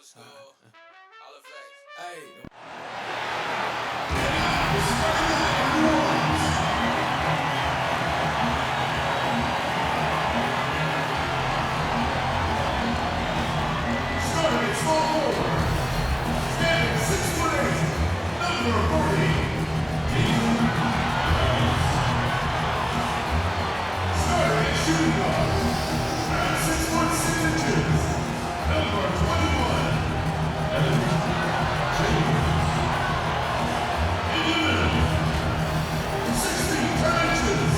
Old school. All the flex. Hey. Starting at small forward, standing 6'8", number 40. Starting at shooting guard, at 6'6", number 21. In the middle, 16 inches,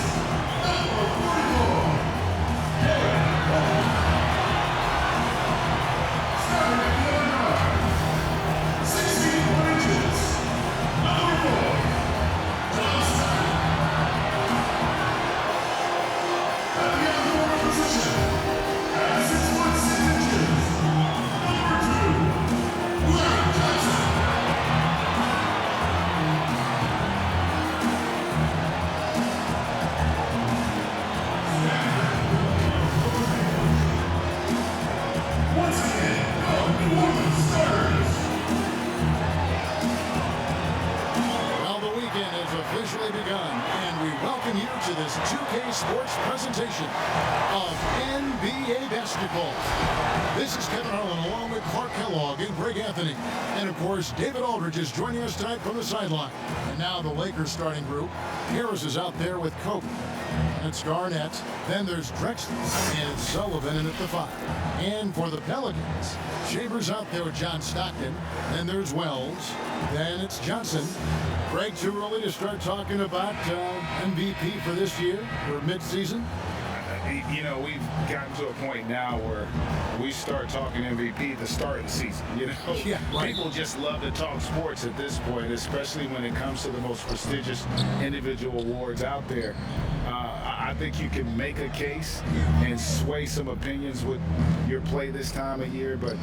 number 44. Starting at the other guard, 16 inches, number 4. Johnson. At the other forward position, at 6'6" number 2, Larry Johnson. Once again, the New Orleans starters. Well, the weekend has officially begun, and we welcome you to this 2K Sports presentation of NBA basketball. This is Kevin Harlan along with Clark Kellogg and Greg Anthony. And, of course, David Aldridge is joining us tonight from the sideline. And now the Lakers starting group. Harris is out there with Kobe. It's Garnett. Then there's Drexler and Sullivan in at the 5. And for the Pelicans, Chambers out there with John Stockton. Then there's Wells. Then it's Johnson. Greg, too early to start talking about MVP for this year or mid-season? You know, we've gotten to a point now where we start talking MVP at the start of the season. You know, Yeah, right. People just love to talk sports at this point, especially when it comes to the most prestigious individual awards out there. I think you can make a case and sway some opinions with your play this time of year, but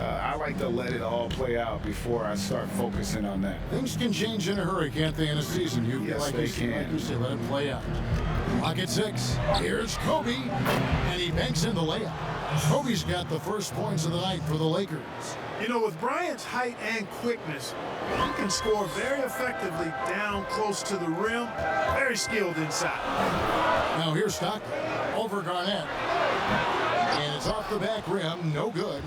I like to let it all play out before I start focusing on that. Things can change in a hurry, can't they, in a season? Yes, they can. Like you say, let it play out. Clock at 6. Here's Kobe, and he banks in the layup. Kobe's got the first points of the night for the Lakers. You know, with Bryant's height and quickness, he can score very effectively down close to the rim. Very skilled inside. Now here's Stockton over Garnett. And it's off the back rim, no good.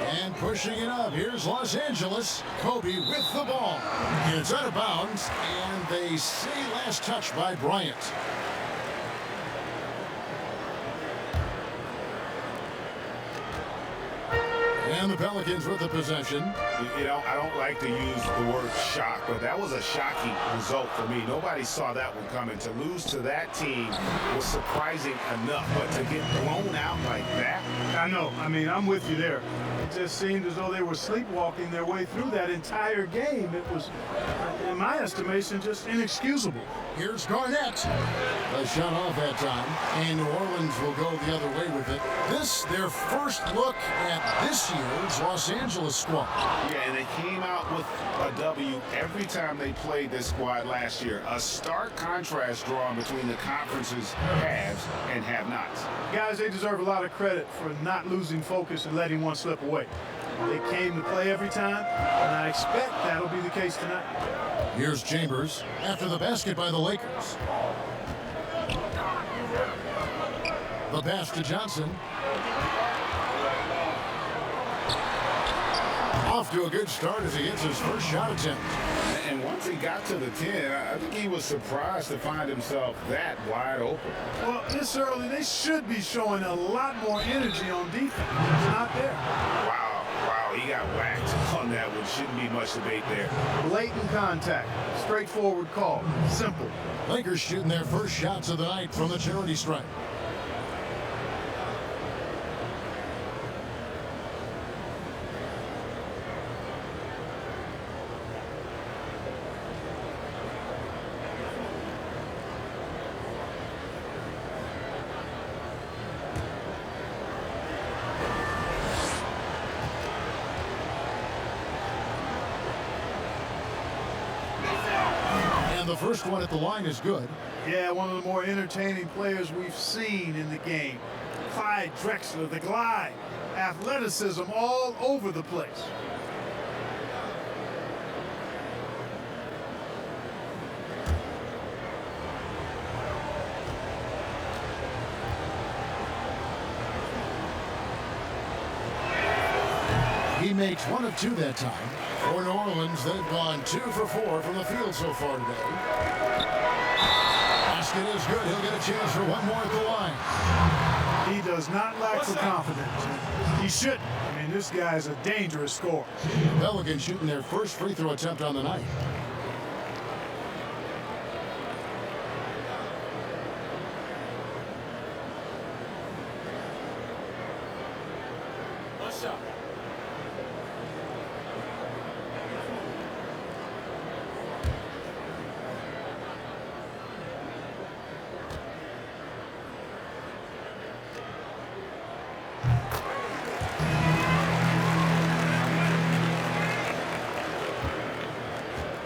And pushing it up, here's Los Angeles. Kobe with the ball. And it's out of bounds, and they say last touch by Bryant. And the Pelicans with the possession. You know, I don't like to use the word shock, but that was a shocking result for me. Nobody saw that one coming. To lose to that team was surprising enough, but to get blown out like that. I know. I mean, I'm with you there. It just seemed as though they were sleepwalking their way through that entire game. It was, in my estimation, just inexcusable. Here's Garnett. A shot off that time, and New Orleans will go the other way with it. This, their first look at this year's Los Angeles squad. Yeah, and they came out with a W every time they played this squad last year. A stark contrast drawn between the conference's haves and have-nots. Guys, they deserve a lot of credit for not losing focus and letting one slip away. They came to play every time, and I expect that'll be the case tonight. Here's Chambers after the basket by the Lakers. The pass to Johnson. Off to a good start as he hits his first shot attempt. And once he got to the 10, I think he was surprised to find himself that wide open. Well, this early, they should be showing a lot more energy on defense. It's not there. Wow, he got whacked on that one. Shouldn't be much debate there. Blatant contact. Straightforward call. Simple. Lakers shooting their first shots of the night from the charity stripe. The first one at the line is good. Yeah, one of the more entertaining players we've seen in the game. Clyde Drexler, the glide. Athleticism all over the place. He makes 1 of 2 that time. For New Orleans, they've gone 2 for 4 from the field so far today. Basket is good. He'll get a chance for 1 more at the line. He does not lack for confidence. He shouldn't. I mean, this guy's a dangerous scorer. Pelicans shooting their first free throw attempt on the night. One shot.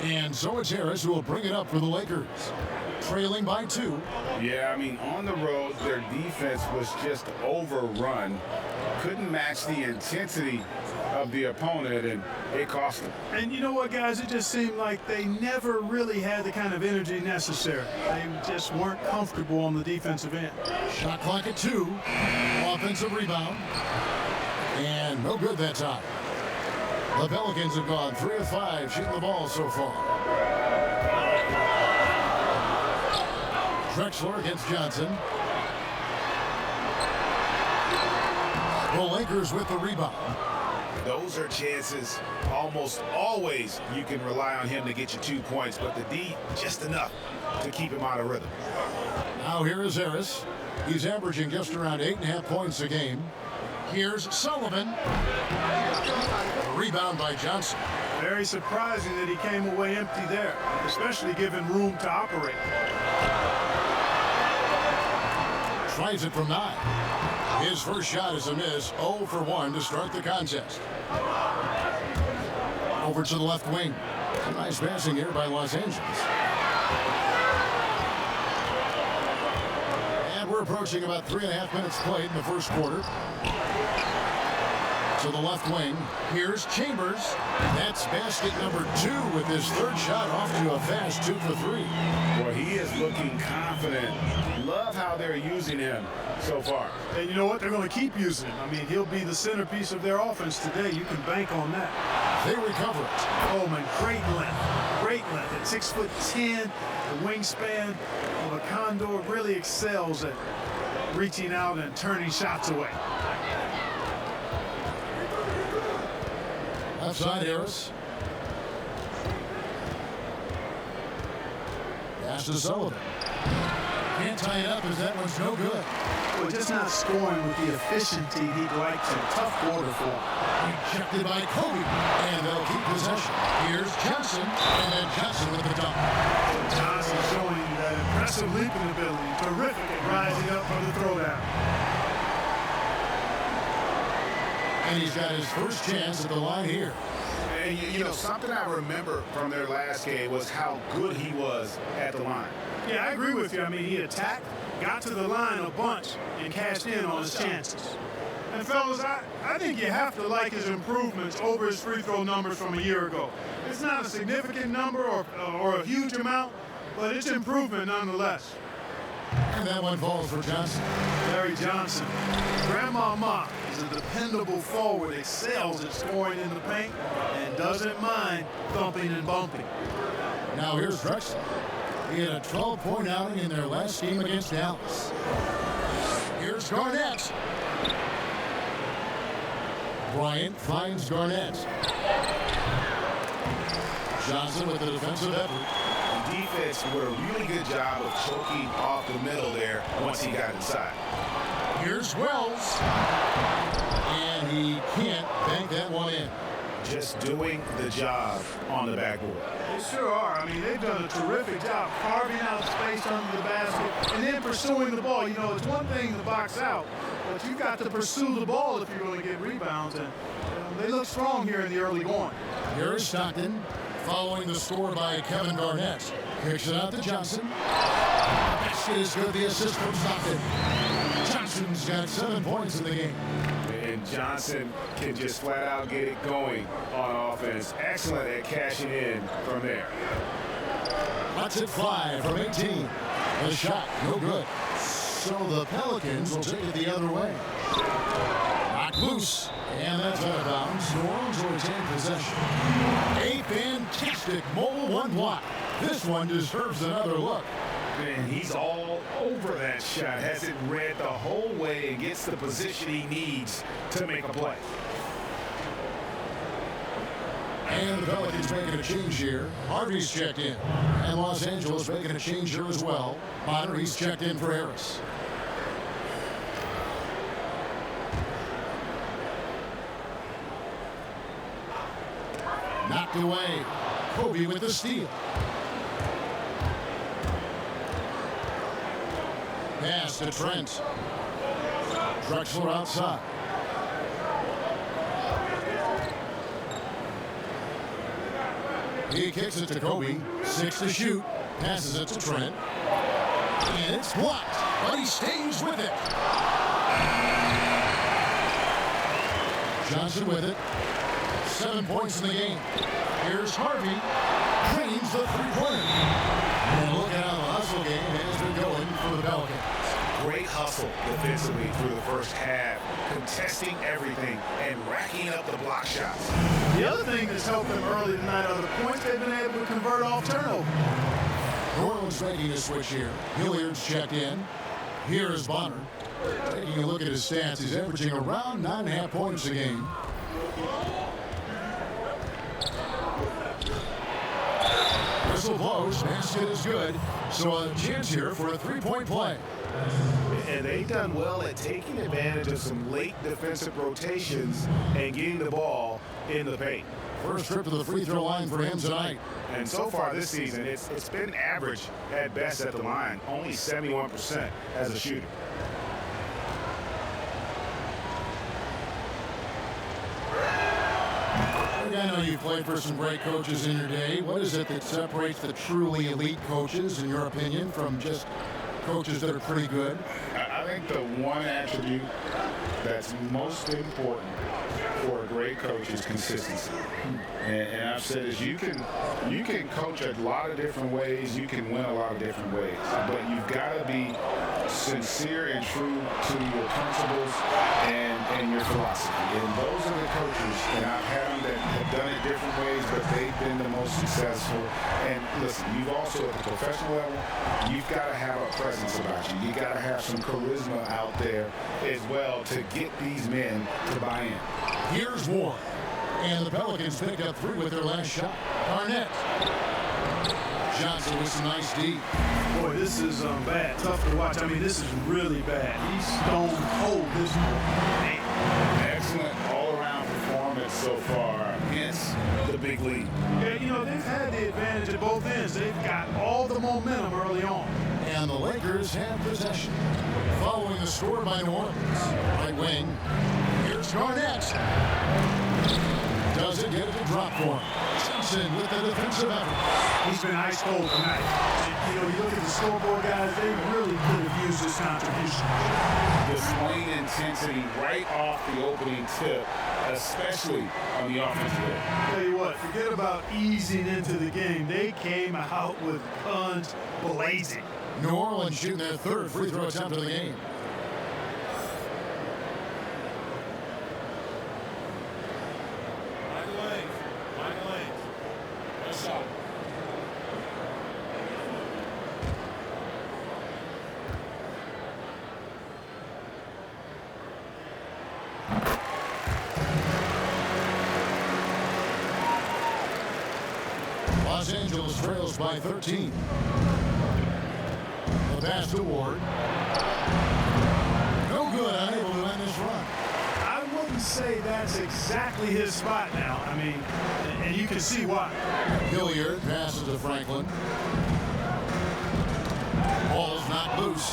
And so it's Harris who will bring it up for the Lakers. Trailing by 2. Yeah, I mean, on the road, their defense was just overrun. Couldn't match the intensity of the opponent, and it cost them. And you know what, guys? It just seemed like they never really had the kind of energy necessary. They just weren't comfortable on the defensive end. Shot clock at 2. Offensive rebound. And no good that time. The Pelicans have gone 3 of 5 shooting the ball so far. Drexler against Johnson. The Lakers with the rebound. Those are chances almost always you can rely on him to get you 2 points, but the D, just enough to keep him out of rhythm. Now here is Harris. He's averaging just around 8.5 points a game. Here's Sullivan. Rebound by Johnson. Very surprising that he came away empty there, especially given room to operate. Tries it from 9. His first shot is a miss. 0 for 1 to start the contest. Over to the left wing. A nice passing here by Los Angeles. And we're approaching about 3.5 minutes played in the first quarter. To the left wing. Here's Chambers. That's basket number 2 with his third shot off to a fast 2 for 3. Boy, he is looking confident. Love how they're using him so far. And you know what? They're going to keep using him. I mean, he'll be the centerpiece of their offense today. You can bank on that. They recover it. Oh, man, great length. Great length. At 6'10", the wingspan of a Condor really excels at reaching out and turning shots away. Left side, Harris. Pass to Sullivan. Can't tie it up as that one's no good. Well, just not scoring with the efficiency he'd like to. Tough quarter for him. Rejected by Kobe, and they'll keep possession. Here's Johnson, and then Johnson with the dunk. Johnson showing that impressive leaping ability. Terrific at rising up from the throwdown. And he's got his first chance at the line here. And you know, something I remember from their last game was how good he was at the line. Yeah, I agree with you. I mean, he attacked, got to the line a bunch, and cashed in on his chances. And fellas, I think you have to like his improvements over his free throw numbers from a year ago. It's not a significant number or a huge amount, but it's improvement nonetheless. And that one falls for Johnson. Larry Johnson, Grandmama is a dependable forward, excels at scoring in the paint, and doesn't mind thumping and bumping. Now here's Drexler. He had a 12-point outing in their last game against Dallas. Here's Garnett. Bryant finds Garnett. Johnson with the defensive effort. The defense did a really good job of choking off the middle there once he got inside. Here's Wells. And he can't bank that one in. Just doing the job on the backboard. They sure are. I mean, they've done a terrific job carving out space under the basket and then pursuing the ball. You know, it's one thing to box out, but you've got to pursue the ball if you're going to get rebounds. And they look strong here in the early going. Here's Stockton, following the score by Kevin Garnett. Kicks it out to Johnson. Basket is good. The assist from Stockton. Johnson's got 7 points in the game. And and Johnson can just flat out get it going on offense. Excellent at cashing in from there. Lets it fly from 18. The shot, no good. So the Pelicans will take it the other way. Knocked loose, and that's out of bounds. New Orleans will retain possession. A fantastic mobile one block. This one deserves another look. Man, he's all over that shot. Has it read the whole way and gets the position he needs to make a play. And the Pelicans making a change here. Harvey's checked in. And Los Angeles making a change here as well. Bonner, he's checked in for Harris. Knocked away. Kobe with the steal. Pass to Trent. Drexler outside. He kicks it to Kobe. 6 to shoot. Passes it to Trent. And it's blocked, but he stays with it. Johnson with it. 7 points in the game. Here's Harvey. Drains the three-pointer. And look at how the hustle game has been going for the Pelicans. Great hustle defensively through the first half, contesting everything and racking up the block shots. The other thing that's helped them early tonight are the points they've been able to convert off turnover. New Orleans making a switch here. Hilliard's checked in. Here is Bonner. Taking a look at his stats, he's averaging around 9.5 points a game. Whistle blows, basket is good. So a chance here for a three-point play. And they've done well at taking advantage of some late defensive rotations and getting the ball in the paint. First trip to the free throw line for him tonight. And so far this season, it's been average at best at the line, only 71% as a shooter. I know you played for some great coaches in your day. What is it that separates the truly elite coaches, in your opinion, from just coaches that are pretty good? I think the one attribute that's most important for a great coach is consistency. And I've said is you can coach a lot of different ways, you can win a lot of different ways, but you've got to be sincere and true to your principles and your philosophy. And those are the coaches, and I've had them that have done it different ways, but they've been the most successful. And listen, you've also at the professional level, you've got to have a presence about you. You got to have some charisma out there as well to get these men to buy in. Here's Ward. And the Pelicans picked up 3 with their last shot. Barnett. Johnson with some nice D. Boy, this is bad. Tough to watch. I mean, this is really bad. He's stone cold this morning. Excellent all-around performance so far. Hence the big lead. Yeah, you know, they've had the advantage at both ends. They've got all the momentum early on. And the Lakers have possession. Following the score by New Orleans. Right wing. Here's Garnett. Doesn't get it to drop for him. Johnson with the defensive effort. He's been ice cold tonight. And, you know, you look at the scoreboard, guys, they really could have used his contribution. The swing intensity right off the opening tip, especially on the offensive end. Tell you what, forget about easing into the game. They came out with guns blazing. New Orleans shooting their 3rd free throw attempt of the game. Los Angeles trails by 13. The pass to Ward. No good, unable to end this run. I wouldn't say that's exactly his spot now. I mean, and you can see why. Hilliard passes to Franklin. Ball's not loose.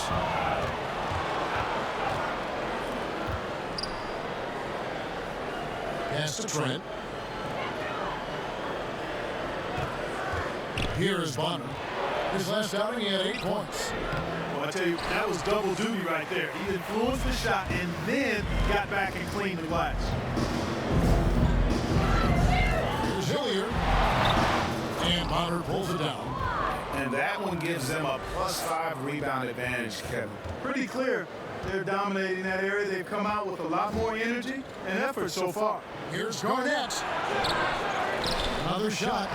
Pass to Trent. Here is Bonner. His last outing, he had 8 points. Well, I tell you, that was double duty right there. He influenced the shot and then got back and cleaned the glass. Here's Hilliard. And Bonner pulls it down. And that one gives them a +5 rebound advantage, Kevin. Pretty clear they're dominating that area. They've come out with a lot more energy and effort so far. Here's Garnett. Another shot.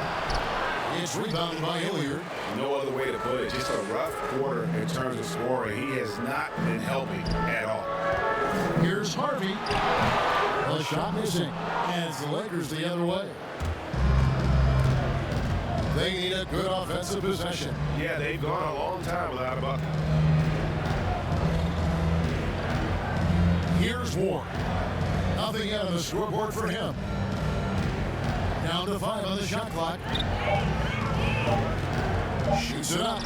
It's rebounded by Hilliard. No other way to put it. Just a rough quarter in terms of scoring. He has not been helping at all. Here's Harvey. The shot missing. And it's the Lakers the other way. They need a good offensive possession. Yeah, they've gone a long time without a bucket. Here's Ward. Nothing yet on the scoreboard for him. Down to 5 on the shot clock. Shoots it up.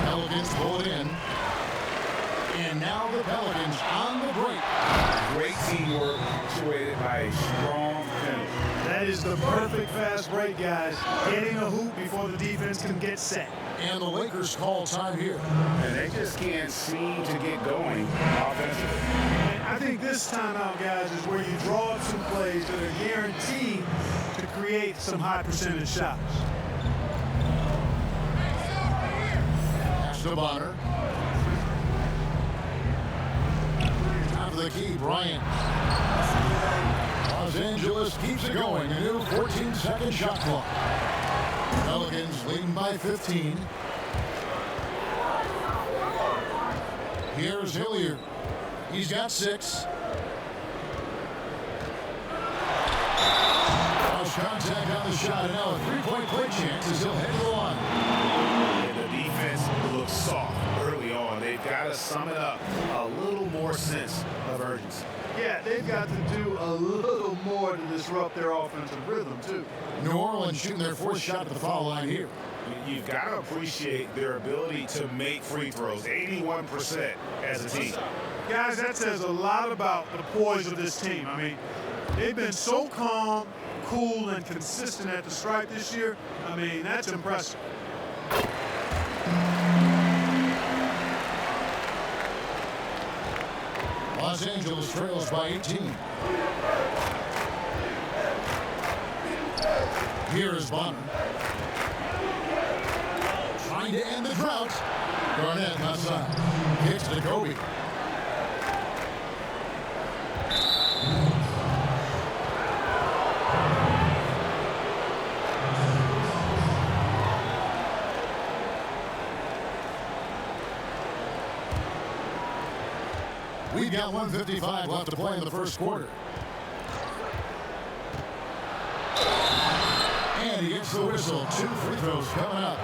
Pelicans pull it in. And now the Pelicans on the break. Great teamwork punctuated by a strong finish. That is the perfect fast break, guys. Getting a hoop before the defense can get set. And the Lakers call time here. And they just can't seem to get going offensively. And I think this timeout, guys, is where you draw up some plays that are guaranteed to create some high percentage shots. Pass to Bonner. Top of the key, Bryant. Los Angeles keeps it going. A new 14-second shot clock. Pelicans leading by 15. Here's Hilliard. He's got 6. Cross contact on the shot, and now a 3-point play chance as he'll head to the line. And the defense looks soft early on. They've got to sum it up. A little more sense of urgency. Yeah, they've got to do a little more to disrupt their offensive rhythm, too. New Orleans shooting their 4th shot at the foul line here. You've got to appreciate their ability to make free throws. 81% as a team. Guys, that says a lot about the poise of this team. I mean, they've been so calm, cool, and consistent at the stripe this year. I mean, that's impressive. Los Angeles trails by 18. Here is Bonner. Trying to end the drought. Garnett outside. Kicks to Kobe. We've got 1:55 left to play in the first quarter. And he gets the whistle. 2 free throws coming up.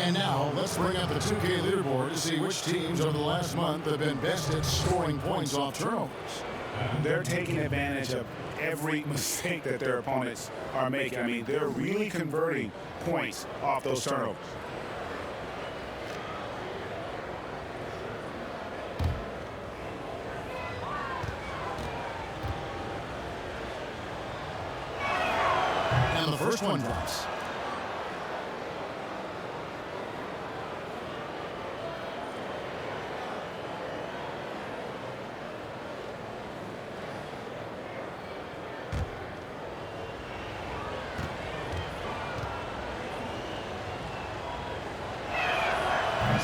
And now let's bring up the 2K leaderboard to see which teams over the last month have been best at scoring points off turnovers. They're taking advantage of every mistake that their opponents are making. I mean, they're really converting points off those turnovers. And the first one drops.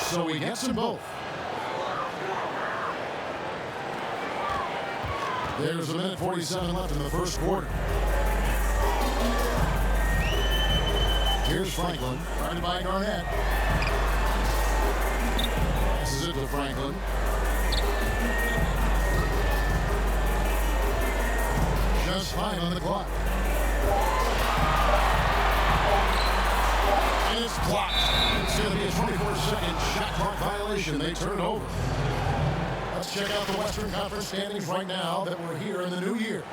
So he gets them both. There's a minute 47 left in the first quarter. Here's Franklin, guarded by Garnett. Passes it to Franklin. Just 5 on the clock. And it's blocked. It's going to be a 24-second shot clock violation. They turn it over. Let's check out the Western Conference standings right now that we're here in the new year.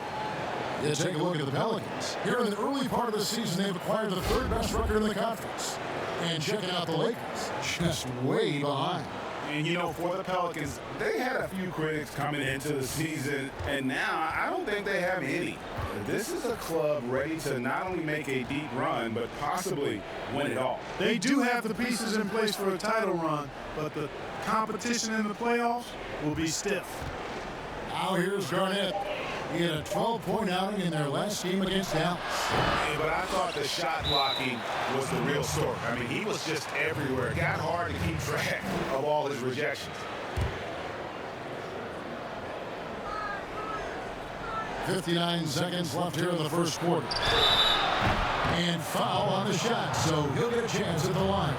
You take a look at the Pelicans. Here in the early part of the season, they've acquired the 3rd best record in the conference. And checking out the Lakers, just way behind. And, you know, for the Pelicans, they had a few critics coming into the season, and now I don't think they have any. This is a club ready to not only make a deep run, but possibly win it all. They do have the pieces in place for a title run, but the competition in the playoffs will be stiff. Now here's Garnett. He had a 12-point outing in their last game against Dallas. Yeah, but I thought the shot blocking was the real story. I mean, he was just everywhere. It got hard to keep track of all his rejections. 59 seconds left here in the first quarter. And foul on the shot, so he'll get a chance at the line.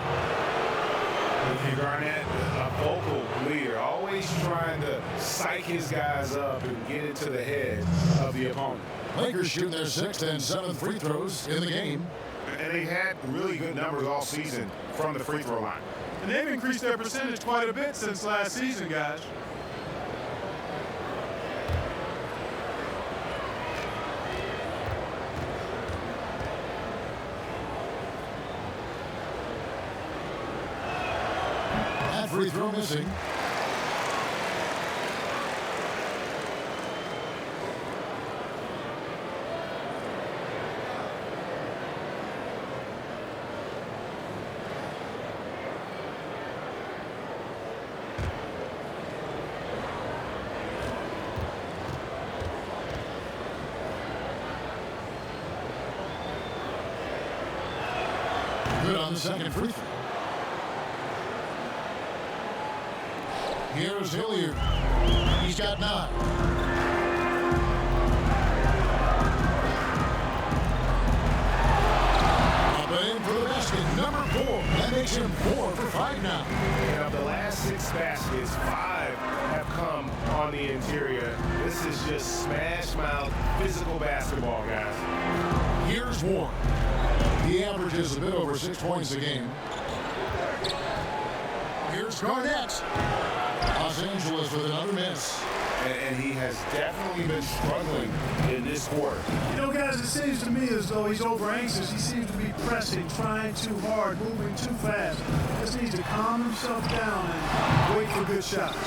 And Garnett, a vocal leader, always trying to psych his guys up and get into the head of the opponent. Lakers shooting their 6th and 7th free throws in the game. And they had really good numbers all season from the free throw line. And they've increased their percentage quite a bit since last season, guys. Free throw missing. Good on the second free throw. Here's Hilliard. He's got 9. Up and in for the basket, number 4. That makes him 4 for 5 now. And of the last 6 baskets, 5 have come on the interior. This is just smash mouth physical basketball, guys. Here's Warren. He averages a bit over 6 points a game. Here's Garnett. Los Angeles with another miss. And he has definitely been struggling in this quarter. You know, guys, it seems to me as though he's over anxious. He seems to be pressing, trying too hard, moving too fast. Just needs to calm himself down and wait for good shots.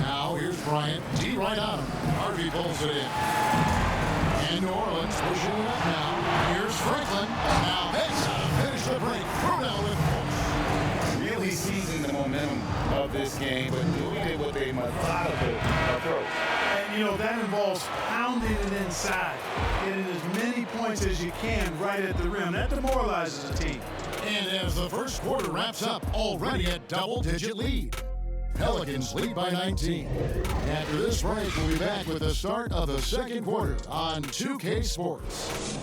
Now here's Bryant. D right on him. Harvey pulls it in. And New Orleans pushing it up now. Here's Franklin. Now that's how to finish the break. Brunel with Really seizing the momentum of this game, but doing it with a methodical approach. And, you know, that involves pounding it inside, getting as many points as you can right at the rim. That demoralizes a team. And as the first quarter wraps up, already a double-digit lead. Pelicans lead by 19. After this break, we'll be back with the start of the second quarter on 2K Sports.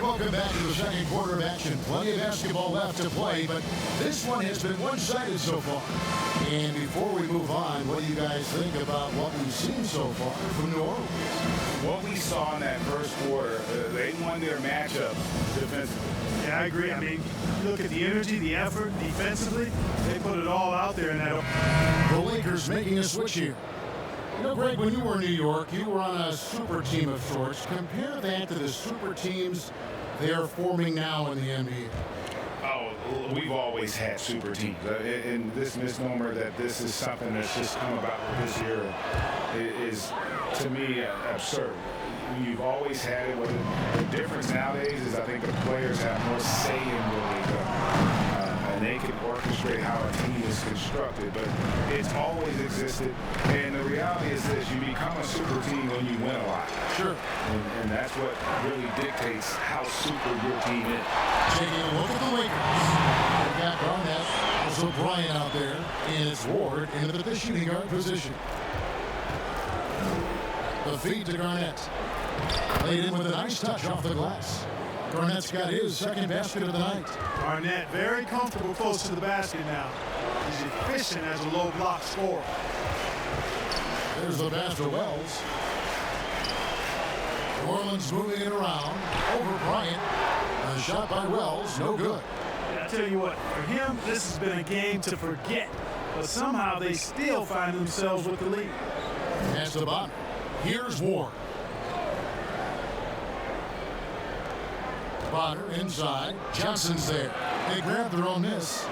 Welcome back to the second quarter of action. Plenty of basketball left to play, but this one has been one-sided so far. And before we move on, what do you guys think about what we've seen so far from New Orleans? What we saw in that first quarter, they won their matchup defensively. Yeah, I agree. I mean, look at the energy, the effort, defensively. They put it all out there in that. The Lakers making a switch here. You know, Greg, when you were in New York, you were on a super team of sorts. Compare that to the super teams they are forming now in the NBA. Oh, we've always had super teams. And this misnomer that this is something that's just come about with this era is, to me, absurd. You've always had it. The difference nowadays is I think the players have more say in what they do. And they can orchestrate how a team is constructed, but it's always existed. And the reality is this, you become a super team when you win a lot. Sure. And that's what really dictates how super your team is. Taking a look at the Lakers. They've got Garnett, also Bryant out there, and it's Ward into the shooting guard position. The feed to Garnett. Laid in with a nice touch off the glass. Garnett's got his second basket of the night. Garnett very comfortable close to the basket now. He's efficient as a low block scorer. There's the pass to Wells. New Orleans moving it around. Over Bryant. A shot by Wells, no good. I tell you what, for him, this has been a game to forget. But somehow they still find themselves with the lead. Pass to Bonner. Here's Ward. Bonner inside. Johnson's there. They grab their own miss.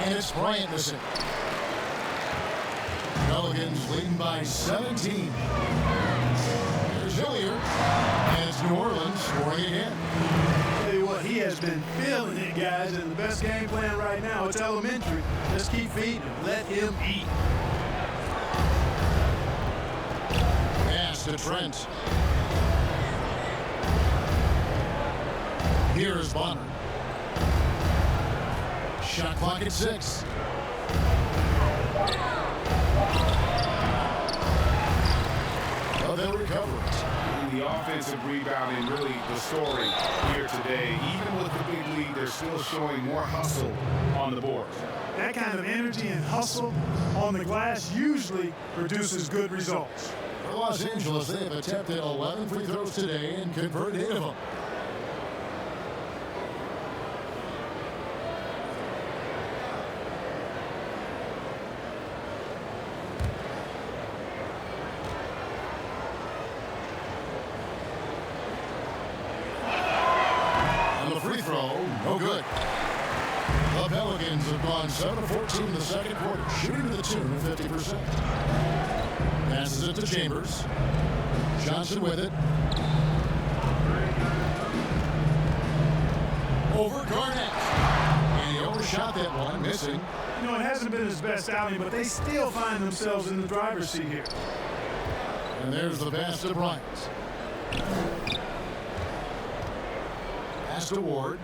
And it's Bryant missing. Pelicans leading by 17. There's Hilliard. And it's New Orleans scoring again. Tell you what, he has been feeling it, guys, and the best game plan right now, it's elementary. Just keep feeding him. Let him eat. Pass to Trent. Here's Bonner. Shot clock at 6. Well, they'll recover it. The offensive rebounding, really the story here today. Even with the big lead, they're still showing more hustle on the board. That kind of energy and hustle on the glass usually produces good results. For Los Angeles, they have attempted 11 free throws today and converted 8 of them. No good. The Pelicans have gone 7 of 14 in the second quarter, shooting to the tune of 50%. Passes it to Chambers. Johnson with it. Over Garnett. And he overshot that one, missing. You know, it hasn't been his best outing, but they still find themselves in the driver's seat here. And there's the pass to Bryant. Pass to Ward.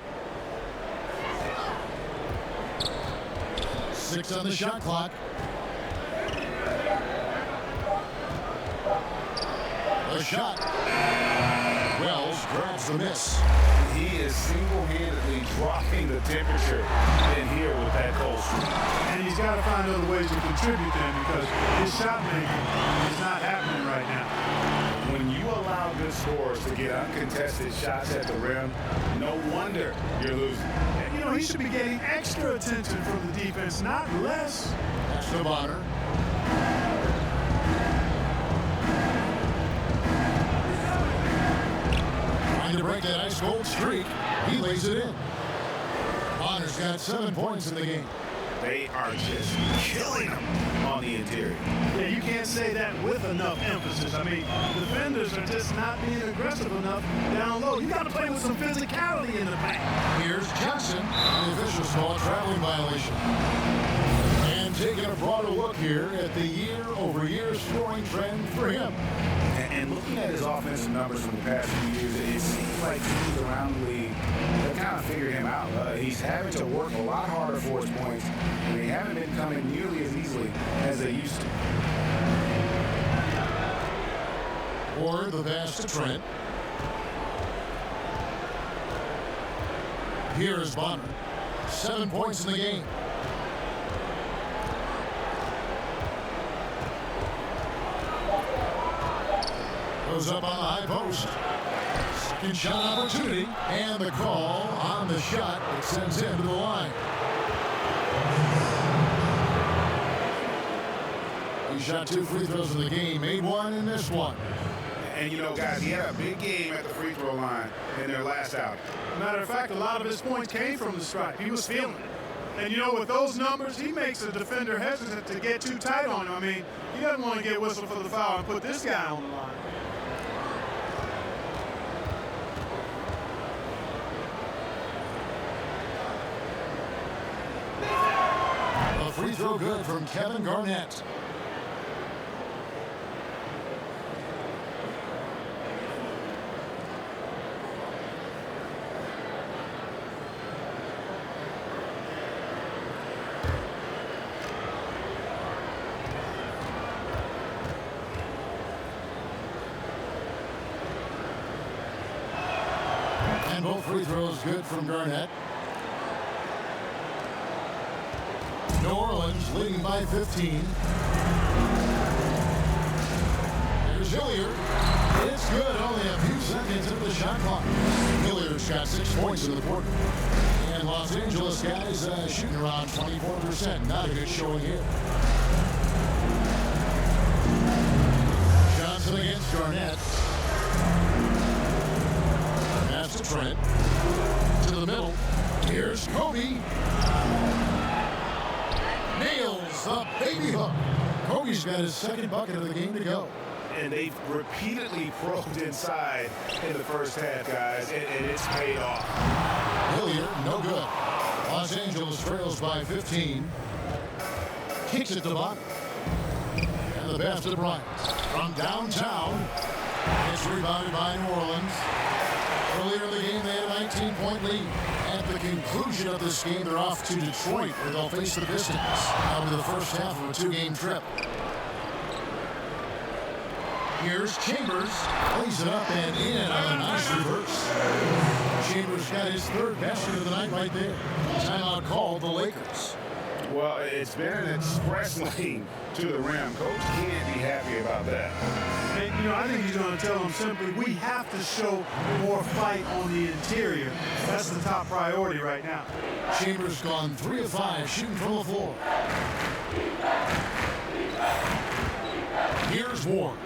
6 on the shot clock. The shot. Wells grabs the miss. He is single-handedly dropping the temperature in here with that cold streak. And he's got to find other ways to contribute then, because his shot making is not happening right now. When you allow good scorers to get uncontested shots at the rim, no wonder you're losing. And, you know, he should be getting extra attention from the defense, not less. That's the Bonner. Trying to break that ice-cold streak. He lays it in. Bonner's got 7 points in the game. They are just killing them on the interior. Yeah, you can't say that with enough emphasis. I mean, defenders are just not being aggressive enough down low. You got to play with some physicality in the paint. Here's Johnson. The officials call a traveling violation. And taking a broader look here at the year-over-year scoring trend for him. And looking at his offensive numbers from the past few years, it seems like teams around the league have kind of figured him out. He's having to work a lot harder for his points, and they haven't been coming nearly as easily as they used to. Or the pass to Trent. Here is Bonner. 7 points in the game. Goes up on the high post. Second shot opportunity. And the call on the shot that sends him to the line. He shot 2 free throws in the game. Made 1 and missed 1. And, you know, guys, he had a big game at the free throw line in their last outing. Matter of fact, a lot of his points came from the stripe. He was feeling it. And, you know, with those numbers, he makes a defender hesitant to get too tight on him. I mean, he doesn't want to get whistled for the foul and put this guy on the line. A free throw good from Kevin Garnett. And both free throws good from Garnett. New Orleans leading by 15. Here's Hilliard. It's good. Only a few seconds into the shot clock. Hilliard's got 6 points in the quarter. And Los Angeles guys shooting around 24%. Not a good showing here. Johnson against Garnett. Pass to to Trent. To the middle. Here's Kobe. Nails the baby hook. Kobe's got his second bucket of the game to go. And they've repeatedly probed inside in the first half, guys, and it's paid off. Hilliard, no good. Los Angeles trails by 15. Kicks it to Buck. And the pass to Bryant. From downtown. It's rebounded by New Orleans. Earlier in the game, they had a 19-point lead. At the conclusion of this game, they're off to Detroit, where they'll face the Pistons. That'll be the first half of a two-game trip. Here's Chambers. Plays it up and in on a nice reverse. Chambers got his third basket of the night right there. Timeout called the Lakers. Well, it's been an express lane to the rim. Coach can't be happy about that. And, I think he's going to tell them simply, we have to show more fight on the interior. That's the top priority right now. Chambers gone 3 of 5 shooting from the floor. Here's Ward.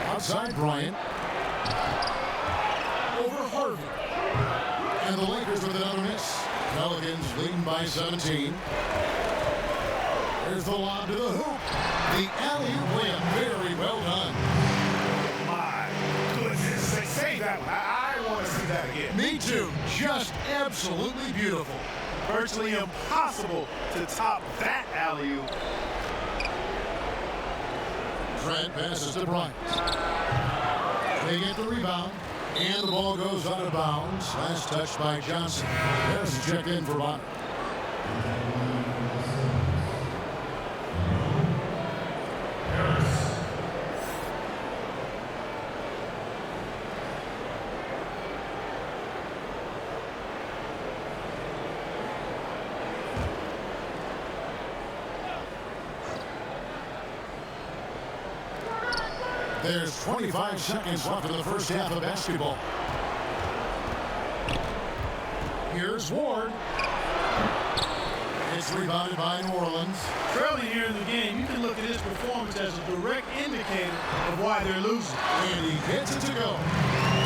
Outside Bryant. Over Harvey. And the Lakers with another miss. Pelicans leading by 17. There's the lob to the hoop. The alley-oop layup, very well done. My goodness, they say that one. I want to see that again. Me too. Just absolutely beautiful. Virtually impossible to top that alley-oop. Trent passes to Bryant. They get the rebound, and the ball goes out of bounds. Last touch by Johnson. There's a check in for Bonner. There's 25 seconds left in the first half of basketball. Here's Ward. It's rebounded by New Orleans. Early here in the game, you can look at his performance as a direct indicator of why they're losing. And he gets it to go.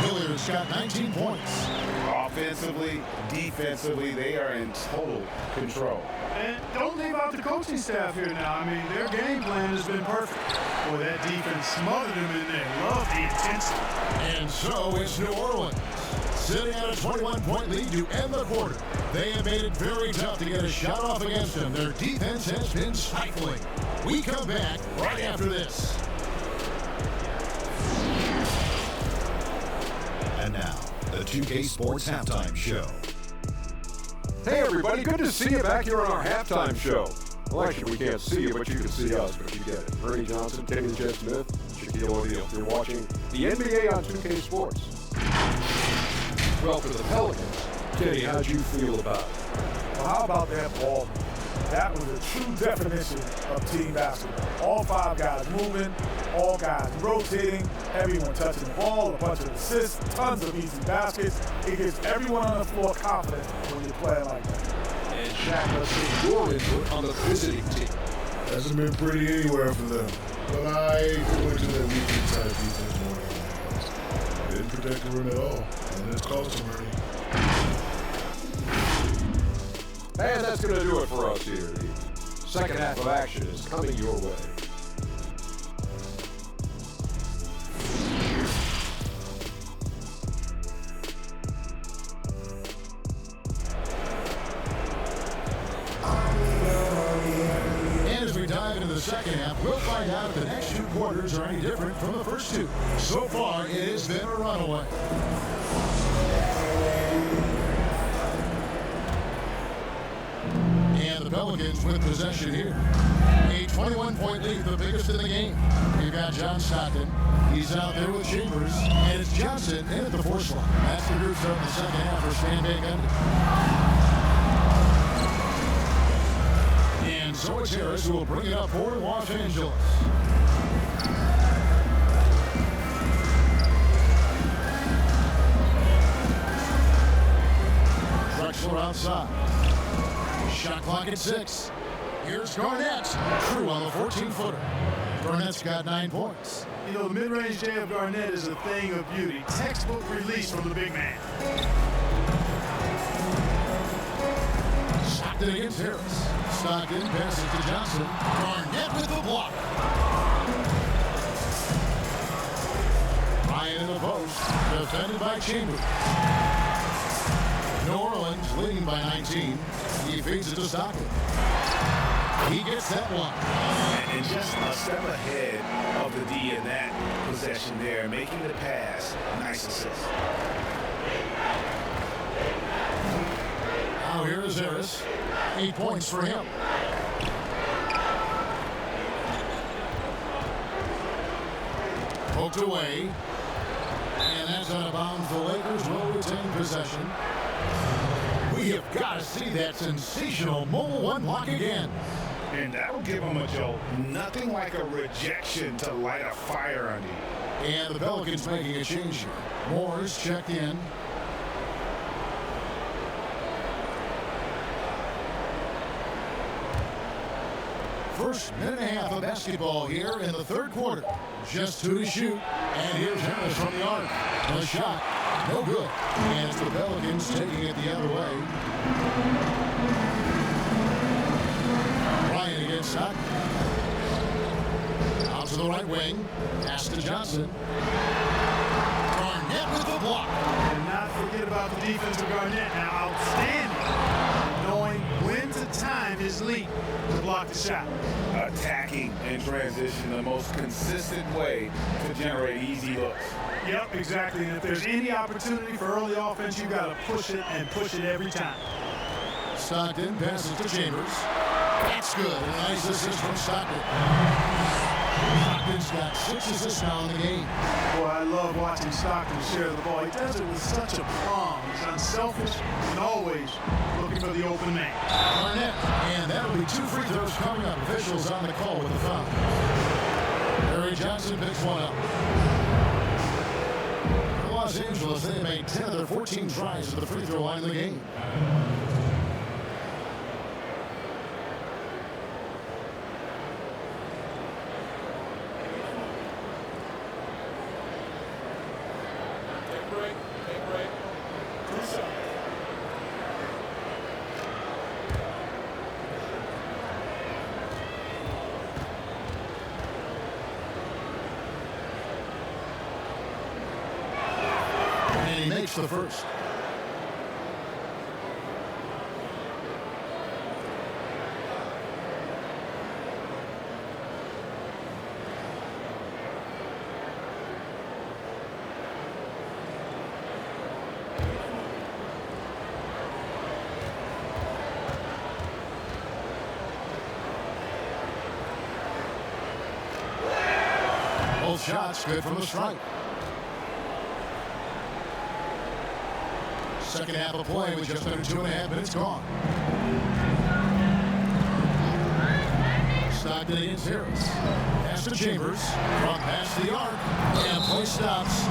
Hilliard's got 19 points. Offensively, defensively, they are in total control. And don't leave out the coaching staff here now. I mean, their game plan has been perfect. Boy, that defense smothered him in there. Love the intensity. And so it's New Orleans, sitting at a 21-point lead to end the quarter. They have made it very tough to get a shot off against them. Their defense has been stifling. We come back right after this. And now, the 2K Sports Halftime Show. Hey everybody, good to see you back here on our halftime show. Well, actually, we can't see you, but you can see us, but you get it. Bernie Johnson, Kenny the Jet Smith, Shaquille O'Neal. You're watching the NBA on 2K Sports. Well, for the Pelicans, Kenny, how'd you feel about it? Well, how about that ball? That was a true definition of team basketball. All 5 guys moving, all guys rotating, everyone touching the ball, a bunch of assists, tons of easy baskets. It gives everyone on the floor confidence when you play like that. And Shaq, let's see your input on the visiting team. Hasn't been pretty anywhere for them. But I went to their weekend side defense more than anything else. They didn't protect the rim at all, and it's cost them early. And that's going to do it for us here. The second half of action is coming your way. And as we dive into the second half, we'll find out if the next 2 quarters are any different from the first 2. So far, it has been a runaway. And the Pelicans with possession here. A 21-point lead, the biggest in the game. You've got John Stockton. He's out there with Chambers. And it's Johnson in at the 4 slot. That's the group start in the second half for Stan Van Gundy. And so it's Harris who will bring it up for Los Angeles. Drexler outside. Shot clock at 6. Here's Garnett. True on the 14-footer. Garnett's got 9 points. You know, the mid-range J of Garnett is a thing of beauty. Textbook release from the big man. Stockton against Harris. Stockton passes to Johnson. Garnett with the block. Ryan in the post. Defended by Chambers. New Orleans leading by 19. He feeds it to Stockton. He gets that one. And just a step ahead of the D in that possession there, making the pass. Nice assist. Now here is Harris. 8 points for him. Poked away. And that's out of bounds. The Lakers will retain possession. We have got to see that sensational mobile one block again. And that'll give them a jolt. Nothing like a rejection to light a fire under you. And the Pelicans making a change here. Moore's checked in. First minute and a half of basketball here in the third quarter. Just 2 to shoot. And here's Harris from the arc. The shot, no good. And it's the Pelicans taking it the other way. Ryan against Stockton. Out to the right wing. Pass to Johnson. Garnett with the block. And not forget about the defense of Garnett. Now, outstanding. Knowing when to time his lead to block the shot. Attacking in transition, the most consistent way to generate easy looks. Yep, exactly. And if there's any opportunity for early offense, you got to push it and push it every time. Stockton passes to Chambers. That's good. A nice assist from Stockton. Stockton's got 6 assists now in the game. Boy, I love watching Stockton share the ball. He does it with such a plum. He's unselfish and always looking for the open man. Garnett, and that'll be 2 free throws coming up. Officials on the call with the foul. Barry Johnson picks one up. For Los Angeles, they made 10 of their 14 tries at the free throw line in the game. He makes the first. Both shots good from the stripe. Second half of play with just under 2.5 minutes gone. Stockton against Harris. Pass to Chambers. From past the arc. And play stops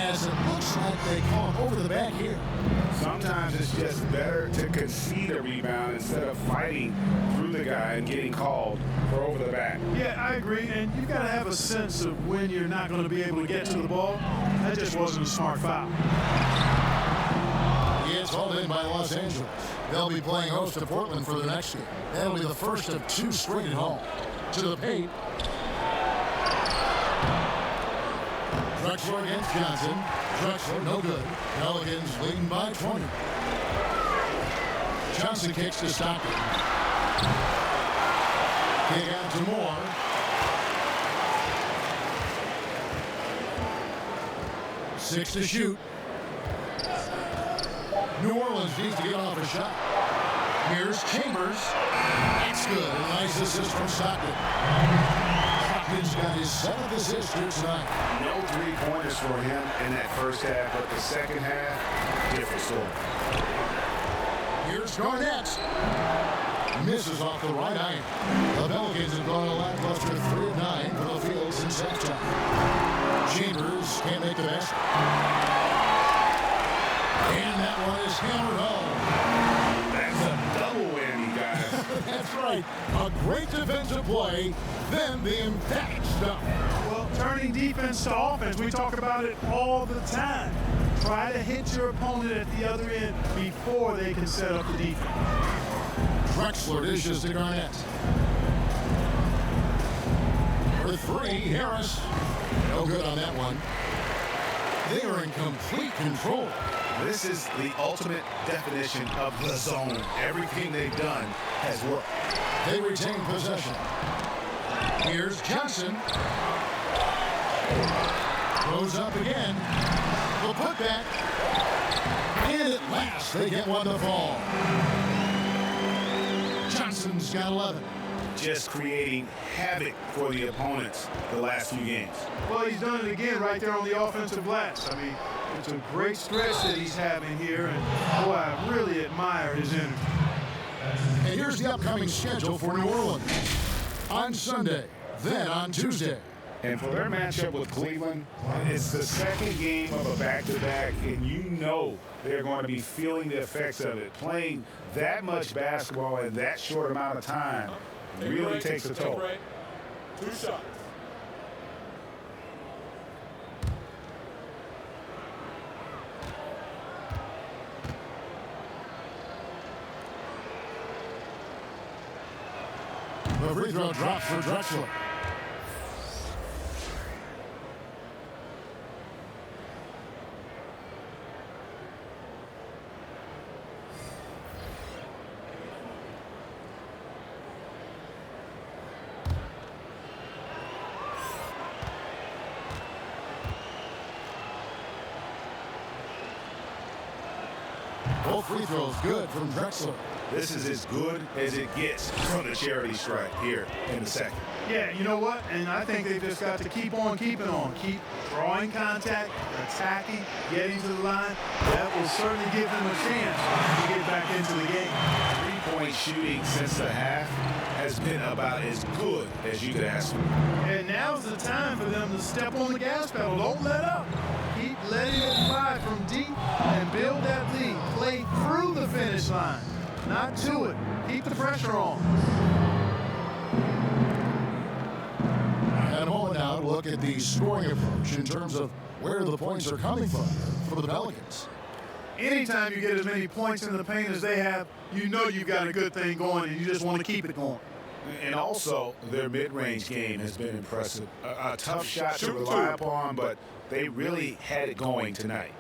as it looks like they call him over the back here. Sometimes it's just better to concede a rebound instead of fighting through the guy and getting called for over the back. Yeah, I agree. And you've got to have a sense of when you're not going to be able to get to the ball. That just wasn't a smart foul. He is hauled in by Los Angeles. They'll be playing host to Portland for the next game. That'll be the first of 2 straight at home. To the paint. Drexler against Johnson. Drexler, no good. Pelicans leading by 20. Johnson kicks to Stockton. Kick out to Moore. Six to shoot. New Orleans needs to get off a shot. Here's Chambers. That's good. A nice assist from Stockton. Stockton's got his 7th assist here tonight. No 3-pointers for him in that first half, but the second half, different story. Here's Garnett. Misses off the right iron. The Pelicans have gone a lackluster 3 of 9 for the field since halftime. Chambers can't make the basket. And that one is hammered home. That's a double whammy, guys. That's That's right. A great defensive play, then the emphatic stop. Well, turning defense to offense, we talk about it all the time. Try to hit your opponent at the other end before they can set up the defense. Drexler dishes to Garnett. For three, Harris. No good on that one. They are in complete control. This is the ultimate definition of the zone. Everything they've done has worked. They retain possession. Here's Johnson. Goes up again. The putback. And at last, they get one to fall. Johnson's got 11. Just creating havoc for the opponents the last few games. Well, he's done it again right there on the offensive glass. I mean, it's a great stretch that he's having here, and boy, I really admire his energy. And here's the upcoming schedule for New Orleans. On Sunday, then on Tuesday. And for their matchup with Cleveland, it's the second game of a back-to-back, and you know they're going to be feeling the effects of it. Playing that much basketball in that short amount of time really takes a toll. 2 shots. The free throw drops for Drexler. Both free throws good from Drexler. This is as good as it gets from the charity stripe here in the second. Yeah, you know what? And I think they just got to keep on keeping on. Keep drawing contact, attacking, getting to the line. That will certainly give them a chance to get back into the game. Three-point shooting since the half has been about as good as you could ask for. And now's the time for them to step on the gas pedal. Don't let up. Keep letting it fly from deep and build that lead. Play through the finish line, not to it. Keep the pressure on. And a moment now to look at the scoring approach in terms of where the points are coming from for the Pelicans. Anytime you get as many points in the paint as they have, you know you've got a good thing going and you just want to keep it going. And also, their mid-range game has been impressive. A tough shot to rely upon, but they really had it going tonight.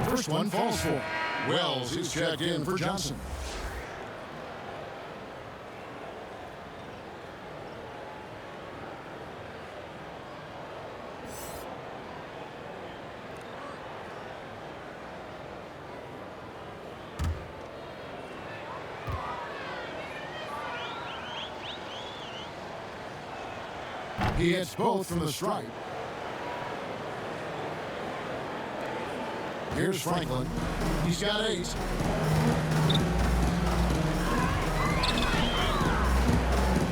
First one falls for Wells, who's checked in for Johnson. He hits both from the stripe. Here's Franklin. He's got 8.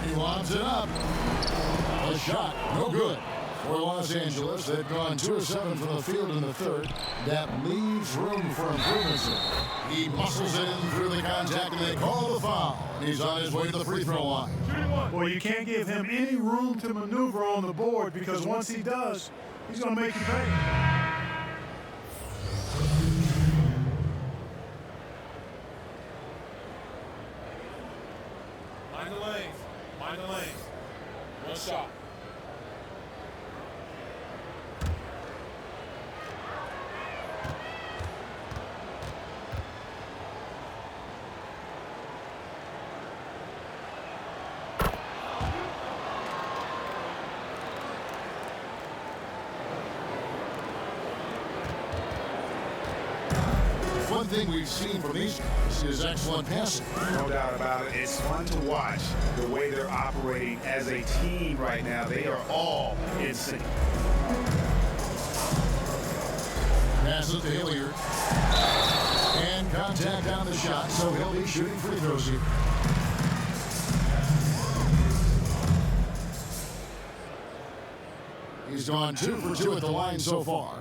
He lobs it up. A shot, no good. For Los Angeles, they've gone 2 of 7 from the field in the third. That leaves room for improvements. He muscles it in through the contact, and they call the foul. And he's on his way to the free throw line. Well, you can't give him any room to maneuver on the board because once he does, he's going to make you pay. Mind the lanes. Mind the lanes. One shot. One thing we've seen from these guys is excellent passing. No doubt about it. It's fun to watch the way they're operating as a team right now. They are all in sync. Pass it to Hilliard. And contact on the shot, so he'll be shooting free throws here. He's gone 2 for 2 at the line so far.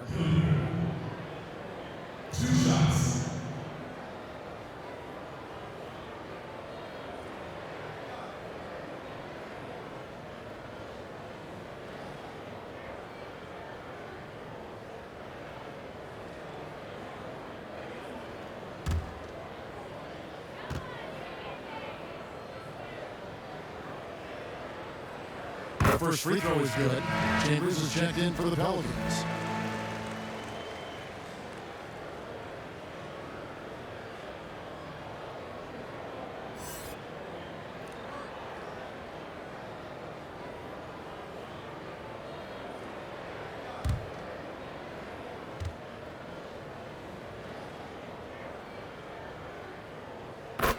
Their first free throw is good. Chambers is checked in for the Pelicans.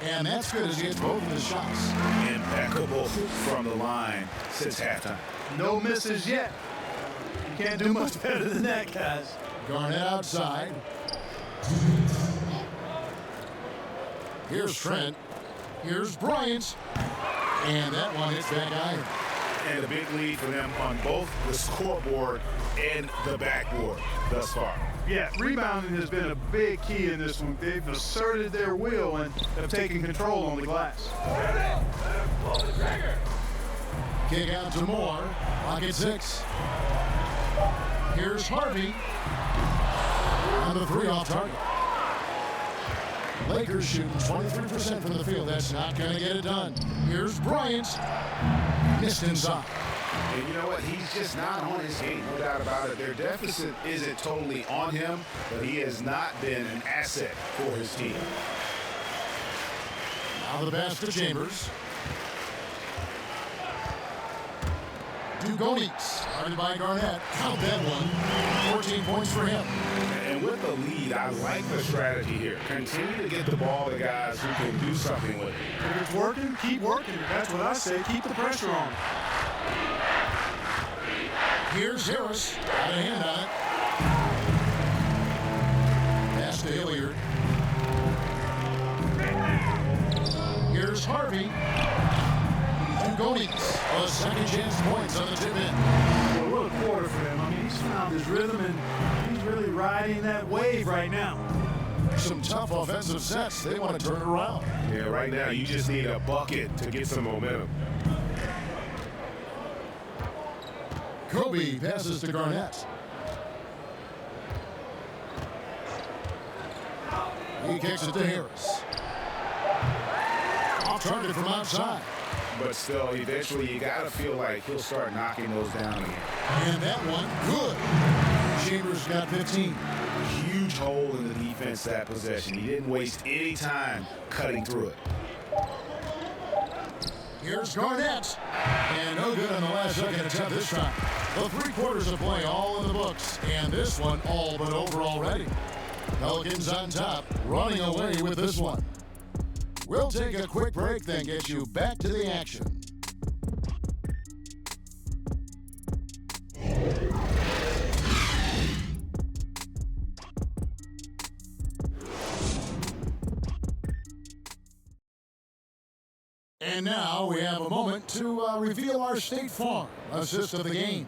And that's good as he hits both of his shots. Impeccable from the line since halftime. No misses yet. You can't do much better than that, guys. Garnett outside. Here's Trent. Here's Bryant. And that one hits back iron. And a big lead for them on both the scoreboard and the backboard thus far. Yeah, rebounding has been a big key in this one. They've asserted their will and have taken control on the glass. Kick out to Moore. Lock at 6. Here's Harvey. On the 3 off target. Lakers shooting 23% from the field. That's not going to get it done. Here's Bryant. Missed inside. And you know what? He's just not on his game, no doubt about it. Their deficit isn't totally on him, but he has not been an asset for his team. Now the pass to Chambers. Dugonis, started by Garnett. Count that one. 14 points for him. And with the lead, I like the strategy here. Continue to get the ball to guys who can do something with it. If it's working, keep working. That's what I say. Keep the pressure on. Here's Harris. Got a hand on it. Pass to Hilliard. Here's Harvey. Dugonis. A second chance points on the tip in. Well, what a quarter for him. I mean, he's found his rhythm and he's really riding that wave right now. Some tough offensive sets. They want to turn it around. Yeah, right now you just need a bucket to get some momentum. Kobe passes to Garnett. He kicks it to Harris. Off target from outside. But still, eventually you got to feel like he'll start knocking those down again. And that one, good. Chambers got 15. Huge hole in the defense that possession. He didn't waste any time cutting through it. Here's Garnett. And no good on the last second attempt this time. The 3 quarters of play all in the books. And this one all but over already. Pelicans on top, running away with this one. We'll take a quick break, then get you back to the action. And now we have a moment to reveal our State Farm assist of the game.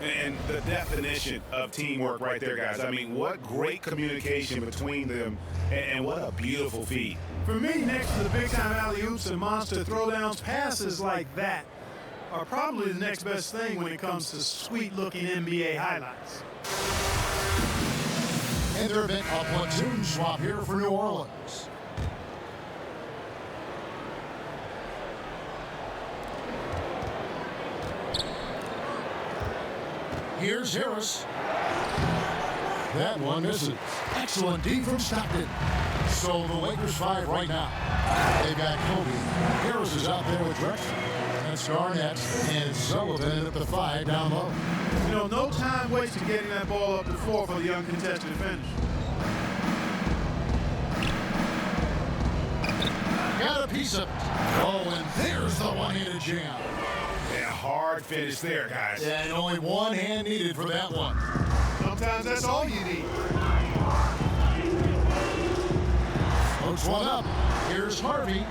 And the definition of teamwork right there, guys. I mean, what great communication between them, and what a beautiful feed. For me, next to the big-time alley-oops and monster throwdowns, passes like that are probably the next best thing when it comes to sweet-looking NBA highlights. And there have been a platoon swap here for New Orleans. Here's Harris. That one misses. Excellent D from Stockton. So the Lakers 5 right now. They've got Kobe. Harris is out there with Drexler. That's Garnett and Sullivan at the 5 down low. You know, no time wasted getting that ball up the floor for the uncontested finish. Got a piece of it. Oh, and there's the one-handed jam. Hard finish there, guys. Yeah, and only one hand needed for that one. Sometimes that's all you need. Hooks one up. Here's Harvey.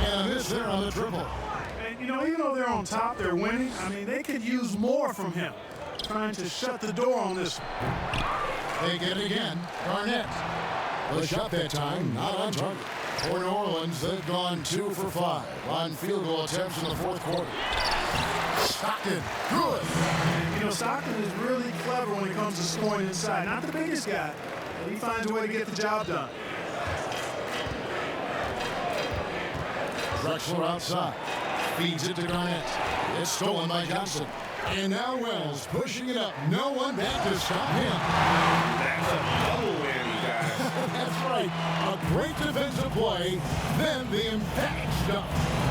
And a miss there on the triple. And, you know, even though they're on top, they're winning. I mean, they could use more from him. Trying to shut the door on this one. They get it again. Garnett. The shot that time, not on target. For New Orleans, they've gone 2 for 5 on field goal attempts in the 4th quarter. Stockton, good. And, you know, Stockton is really clever when it comes to scoring inside. Not the biggest guy, but he finds a way to get the job done. Drexler outside. Feeds it to Garnett. It's stolen by Johnson. And now Wells pushing it up. No one back to stop him. That's a double whammy, guys. That's right. A great defensive play, then the emphatic stuff.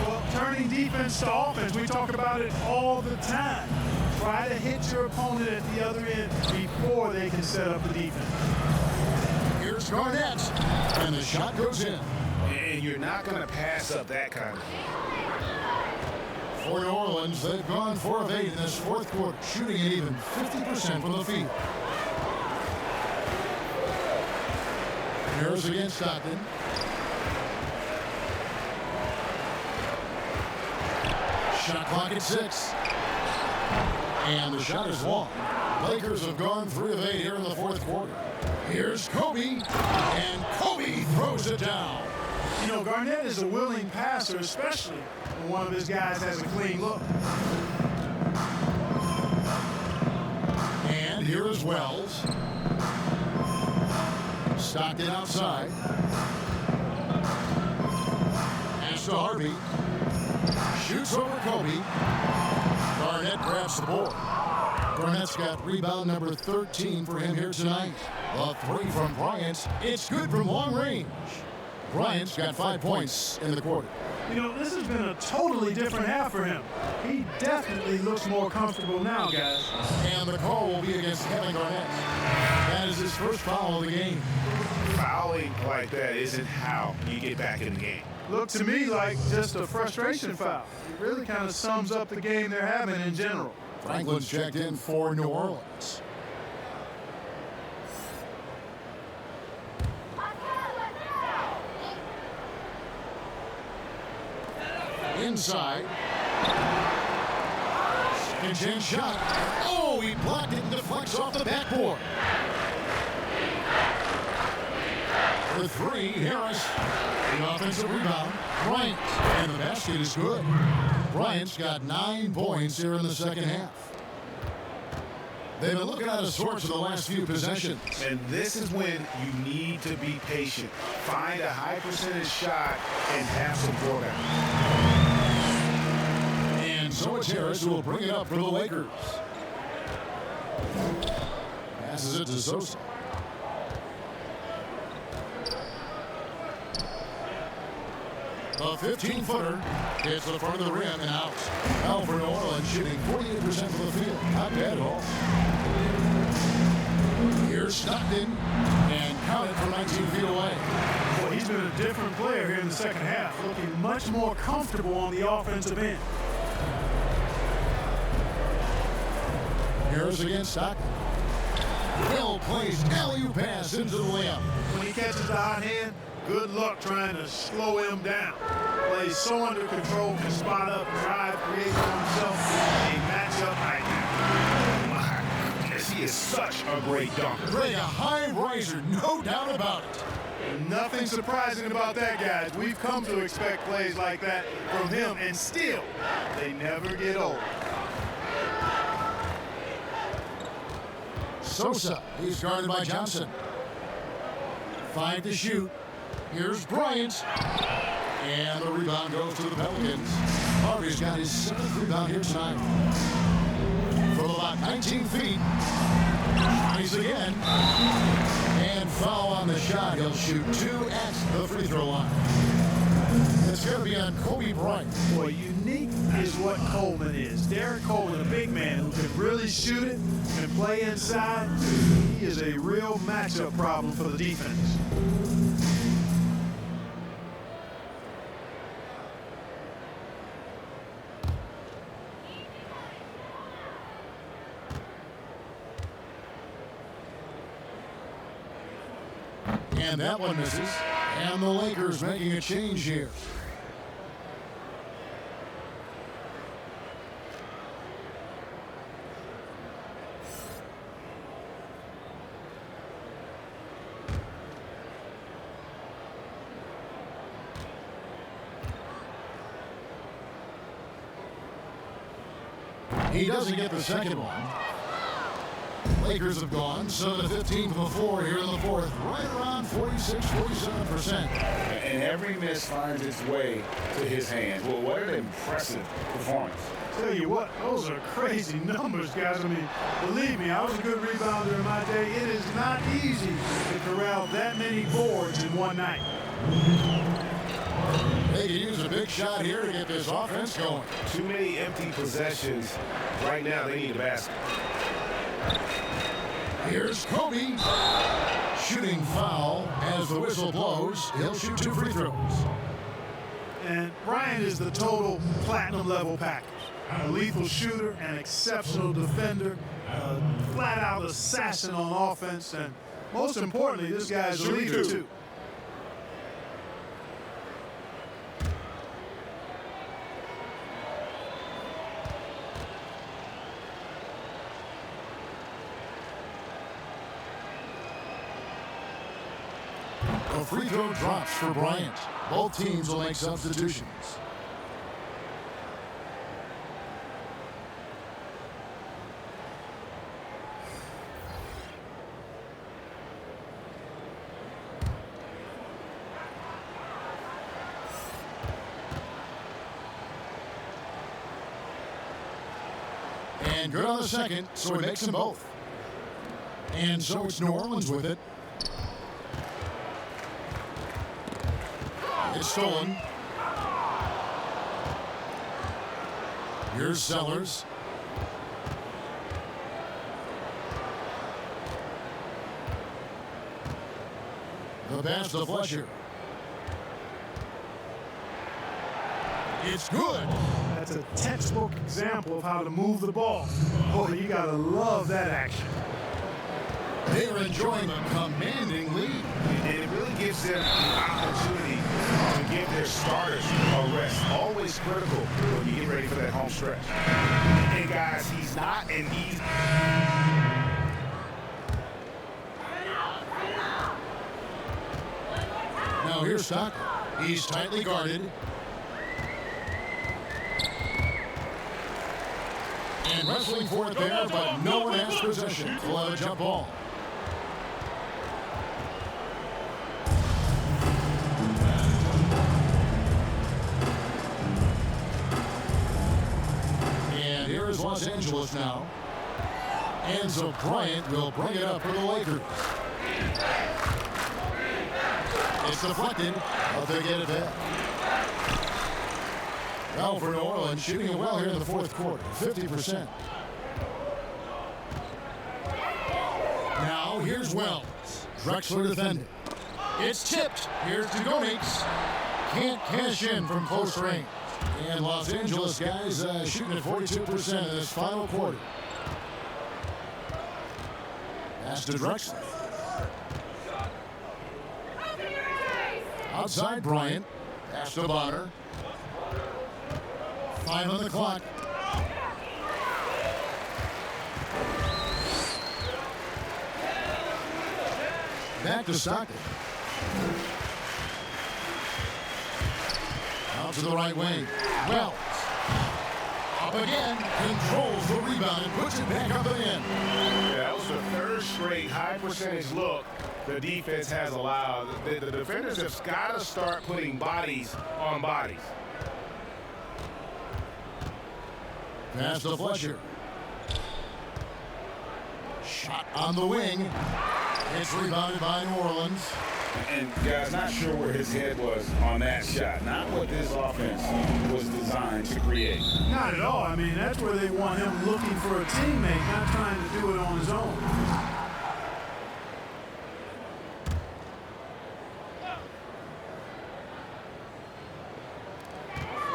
Well, turning defense to offense, we talk about it all the time. Try to hit your opponent at the other end before they can set up the defense. Here's Garnett, and the shot goes in. And you're not going to pass up that kind of thing. For New Orleans, they've gone 4 of 8 in this fourth quarter, shooting an even 50% from the field. Here's against Stockton. Shot clock at 6. And the shot is long. Lakers have gone 3 of 8 here in the fourth quarter. Here's Kobe, and Kobe throws it down. You know, Garnett is a willing passer, especially when one of his guys has a clean look. And here is Wells. Stockton outside. Pass to Harvey. Shoots over Kobe. Garnett grabs the board. Garnett's got rebound number 13 for him here tonight. A 3 from Bryant. It's good from long range. Bryant's got 5 points in the quarter. You know, this has been a totally different half for him. He definitely looks more comfortable now, guys. And the call will be against Kevin Garnett. That is his first foul of the game. Fouling like that isn't how you get back in the game. Looked to me like just a frustration foul. It really kind of sums up the game they're having in general. Franklin's checked in for New Orleans. Inside. Second chance shot. Oh, he blocked it and deflects off the backboard. For 3, Harris. The offensive rebound. Bryant. And the basket is good. Bryant's got 9 points here in the second half. They've been looking out of sorts for the last few possessions. And this is when you need to be patient. Find a high percentage shot and have some throwdown. And so it's Harris who will bring it up for the Lakers. Passes it to Sosa. The 15-footer hits the front of the rim and out. Now for New Orleans, shooting 48% from the field. Not bad at all. Here's Stockton, and count it from 19 feet away. Well, he's been a different player here in the second half, looking much more comfortable on the offensive end. Here's against Stockton. Well placed alley-oop pass into the layup. When he catches the hot hand, good luck trying to slow him down. Plays so under control, can spot up, drive, create for himself a matchup nightmare. My goodness, he is such a great dunker. Great, a high riser, no doubt about it. Nothing surprising about that, guys. We've come to expect plays like that from him, and still, they never get old. Sosa, he's guarded by Johnson. 5 to shoot. Here's Bryant. And the rebound goes to the Pelicans. Harvey's got his 7th rebound here tonight. From about 19 feet. Tries again. And foul on the shot. He'll shoot 2 at the free throw line. It's going to be on Kobe Bryant. Boy, unique is what Coleman is. Derek Coleman, a big man who can really shoot it, can play inside. He is a real matchup problem for the defense. And that one misses. And the Lakers making a change here. He doesn't get the second one. Lakers have gone 7-15 from the floor here in the fourth, right around 46-47%. And every miss finds its way to his hands. Well, what an impressive performance. Tell you what, those are crazy numbers, guys. I mean, believe me, I was a good rebounder in my day. It is not easy to corral that many boards in one night. They can use a big shot here to get this offense going. Too many empty possessions. Right now, they need a basket. Here's Kobe. Shooting foul as the whistle blows. He'll shoot 2 free throws. And Bryant is the total platinum level package. A lethal shooter, an exceptional defender, a flat-out assassin on offense, and most importantly, this guy's a leader too. A free throw drops for Bryant. Both teams will make substitutions. And good on the second, so he makes them both. And so it's New Orleans with it. It's stolen. Here's Sellers. The pass to Fletcher. It's good. That's a textbook example of how to move the ball. Boy, you gotta love that action. They're enjoying a commanding lead. And it really gives them the opportunity to give their starters a rest. Always critical when you get ready for that home stretch. And guys, he's not an easy. Now here's Stockton. He's tightly guarded. And wrestling for it there, but no one has possession. We'll have a jump ball. And here is Los Angeles now. And so Bryant will bring it up for the Lakers. It's deflected, but they get it back. Well, for New Orleans, shooting it well here in the fourth quarter, 50%. Now, here's Wells. Drexler defending. It's tipped. Here's Dugonix. Can't cash in from close range. And Los Angeles guys shooting at 42% in this final quarter. Pass to Drexler. Outside Bryant. Pass to Bonner. 5 on the clock. Back to Stockton. Out to the right wing. Wells. Up again. Controls the rebound and puts it back up again. Yeah, that was the third straight high percentage look the defense has allowed. The defenders have got to start putting bodies on bodies. Pass to Fletcher. Shot on the wing. It's rebounded by New Orleans. And guys, not sure where his head was on that shot. Not what this offense was designed to create. Not at all. I mean, that's where they want him looking for a teammate, not trying to do it on his own.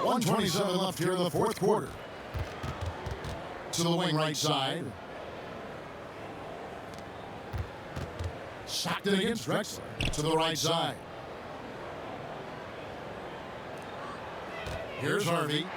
.127 left here in the fourth quarter. To the wing right side. Stockton against Drexler. To the right side. Here's Harvey.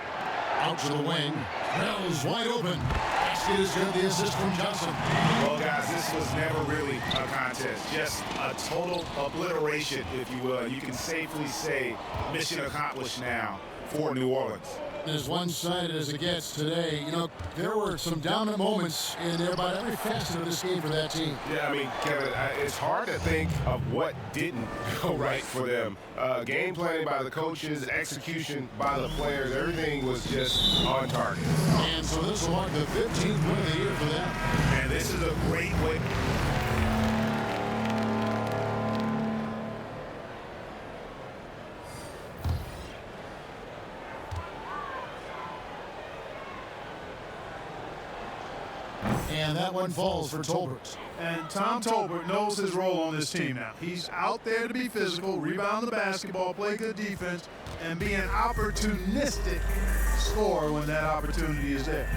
Out to the wing. Wells wide open. Basket is good. The assist from Johnson. Well, guys, this was never really a contest. Just a total obliteration, if you will. You can safely say mission accomplished now for New Orleans. As one-sided as it gets today, you know, there were some dominant moments in about every facet of this game for that team. Yeah, I mean, Kevin, it's hard to think of what didn't go right for them. Game planning by the coaches, execution by the players, everything was just on target. And so this will mark the 15th win of the year for them. And this is a great way. And that one falls for Tolbert. And Tom Tolbert knows his role on this team now. He's out there to be physical, rebound the basketball, play good defense, and be an opportunistic scorer when that opportunity is there.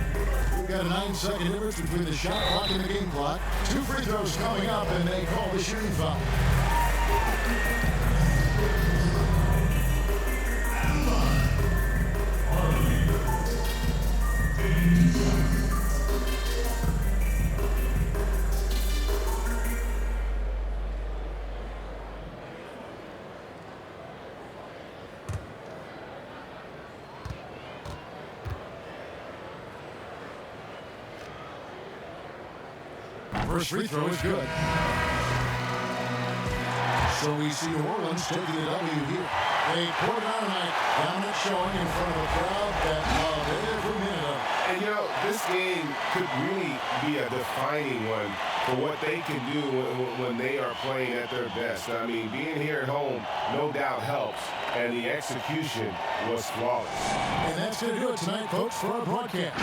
We've got a 9-second difference between the shot clock and the game clock. 2 free throws coming up, and they call the shooting foul. First free throw is good. So we see New Orleans taking the W here. They poured out tonight, dominant showing in front of a crowd that loved every minute of it. And, you know, this game could really be a defining one for what they can do when they are playing at their best. I mean, being here at home no doubt helps, and the execution was flawless. And that's going to do it tonight, folks, for our broadcast.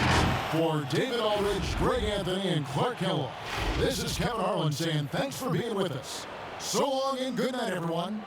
For David Aldridge, Greg Anthony, and Clark Kellogg, this is Kevin Harlan saying thanks for being with us. So long and good night, everyone.